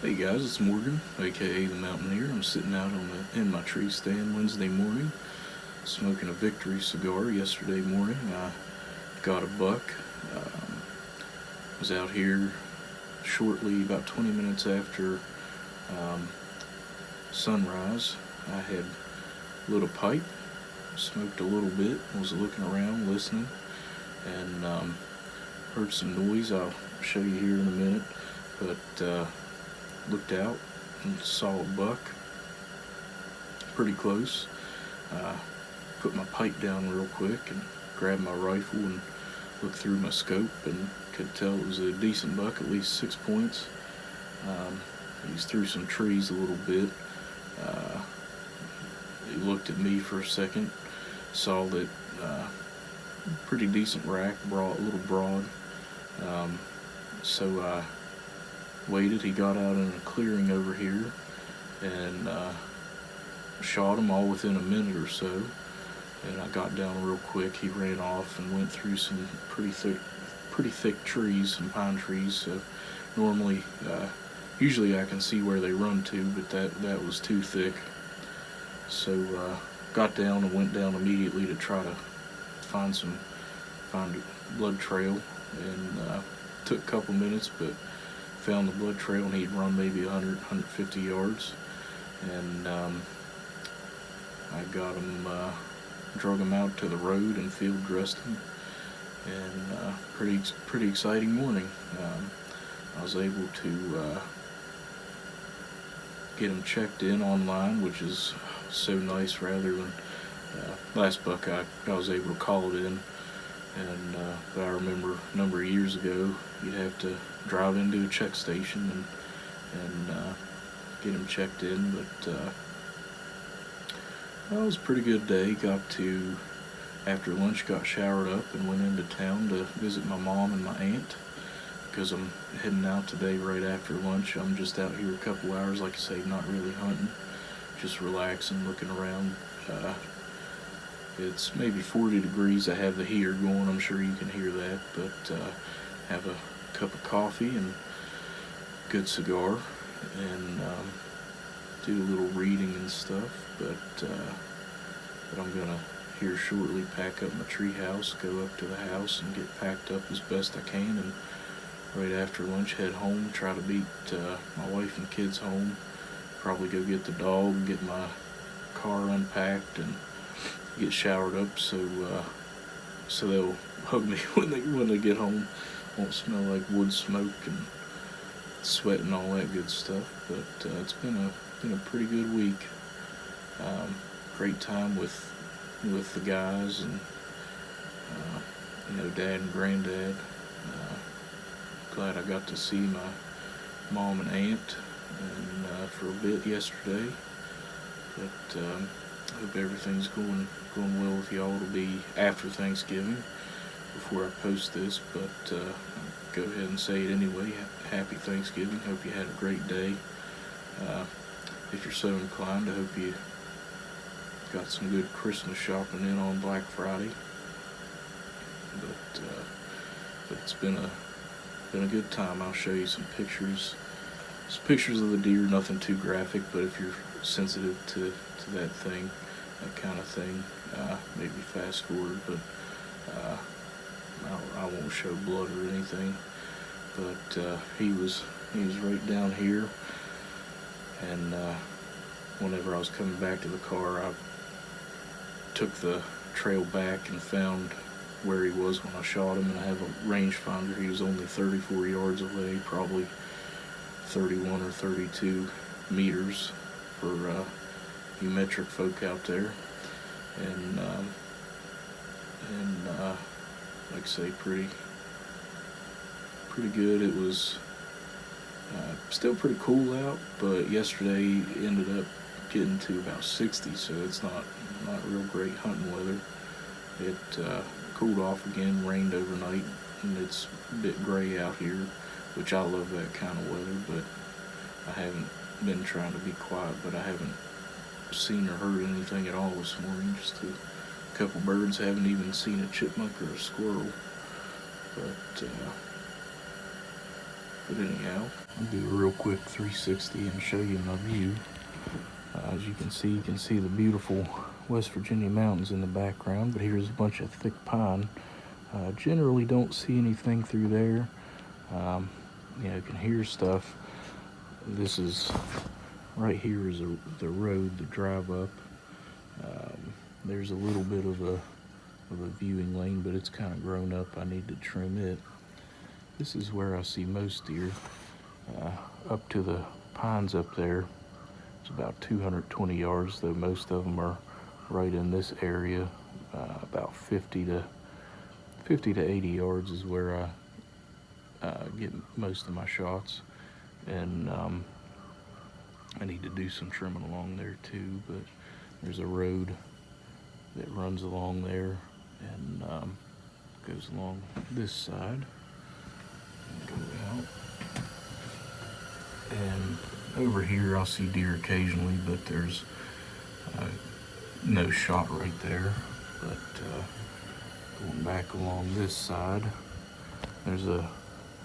Hey guys, it's Morgan, aka the Mountaineer. I'm sitting out in my tree stand Wednesday morning, smoking a Victory cigar. Yesterday morning, I got a buck. Um, was out here shortly, about 20 minutes after um, sunrise. I had lit a pipe, smoked a little bit, was looking around, listening, and heard some noise. I'll show you here in a minute, but looked out and saw a buck pretty close. Uh, Put my pipe down real quick and grabbed my rifle and looked through my scope and could tell it was a decent buck, at least 6 points. He's through some trees a little bit. Uh, he looked at me for a second, saw that pretty decent rack, broad, a little broad. Um, so I waited. He got out in a clearing over here and shot him all within a minute or so. And I got down real quick. He ran off and went through some pretty thick trees, some pine trees. So normally, usually I can see where they run to, but that was too thick. So got down and went down immediately to try to find a blood trail, and took a couple minutes, but found the blood trail, and he'd run maybe 150 yards, and I got him, drug him out to the road and field dressed him, and pretty exciting morning. I was able to get him checked in online, which is so nice. Rather than last buck, I was able to call it in, and but I remember a number of years ago you'd have to drive into a check station and get him checked in. But it was a pretty good day. After lunch, got showered up and went into town to visit my mom and my aunt, because I'm heading out today right after lunch. I'm just out here a couple hours, like I say, not really hunting, just relaxing, looking around. It's maybe 40 degrees. I have the heater going. I'm sure you can hear that, but have a cup of coffee and good cigar, and do a little reading and stuff. But I'm gonna here shortly pack up my treehouse, go up to the house and get packed up as best I can, and right after lunch head home, try to beat my wife and kids home, probably go get the dog, get my car unpacked, and get showered up, so they'll hug me when they get home. Won't smell like wood smoke and sweat and all that good stuff. But it's been a pretty good week. Great time with the guys, and Dad and Granddad. Glad I got to see my mom and aunt and for a bit yesterday. But I hope everything's going well with y'all. It'll be after Thanksgiving before I post this, but I'll go ahead and say it anyway. Happy Thanksgiving. Hope you had a great day. If you're so inclined, I hope you got some good Christmas shopping in on Black Friday. But it's been a good time. I'll show you some pictures. Some pictures of the deer, nothing too graphic, but if you're sensitive to that kind of thing, maybe fast forward, but I won't show blood or anything. But he was right down here, and whenever I was coming back to the car, I took the trail back and found where he was when I shot him, and I have a rangefinder. He was only 34 yards away, probably 31 or 32 meters for you metric folk out there, and like I say, pretty good. It was still pretty cool out, but yesterday ended up getting to about 60, so it's not real great hunting weather. It cooled off again, rained overnight, and it's a bit gray out here, which I love that kind of weather. But I haven't been trying to be quiet, but I haven't seen or heard anything at all this morning. Just a couple birds. Haven't even seen a chipmunk or a squirrel. But But anyhow, I'll do a real quick 360 and show you my view. As you can see the beautiful West Virginia mountains in the background, but here's a bunch of thick pine. Generally don't see anything through there. You can hear stuff. This is, right here is the road, the drive up. There's a little bit of a viewing lane, but it's kind of grown up. I need to trim it. This is where I see most deer. Up to the pines up there, it's about 220 yards, though most of them are right in this area. About 50 to 80 yards is where I get most of my shots. And I need to do some trimming along there too, but there's a road that runs along there and goes along this side and go out. And over here I'll see deer occasionally, but there's no shot right there. But going back along this side, there's a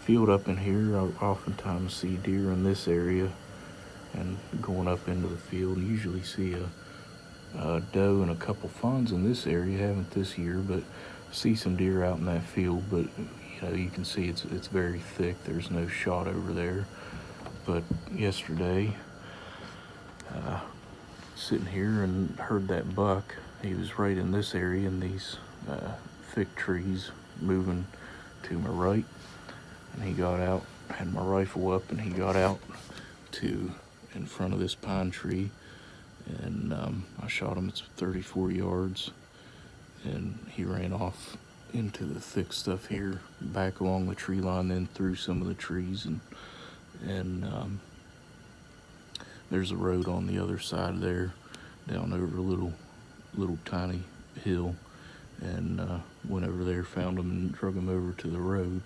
field up in here. I oftentimes see deer in this area, and going up into the field, usually see a doe and a couple fawns in this area. Haven't this year, but see some deer out in that field. But you can see it's very thick. There's no shot over there. But yesterday, sitting here and heard that buck. He was right in this area in these thick trees moving to my right. And he got out, had my rifle up, and he got out to in front of this pine tree. And I shot him at 34 yards. And he ran off into the thick stuff here, back along the tree line, then through some of the trees. And there's a road on the other side there, down over a little tiny hill. And went over there, found him, and drug him over to the road.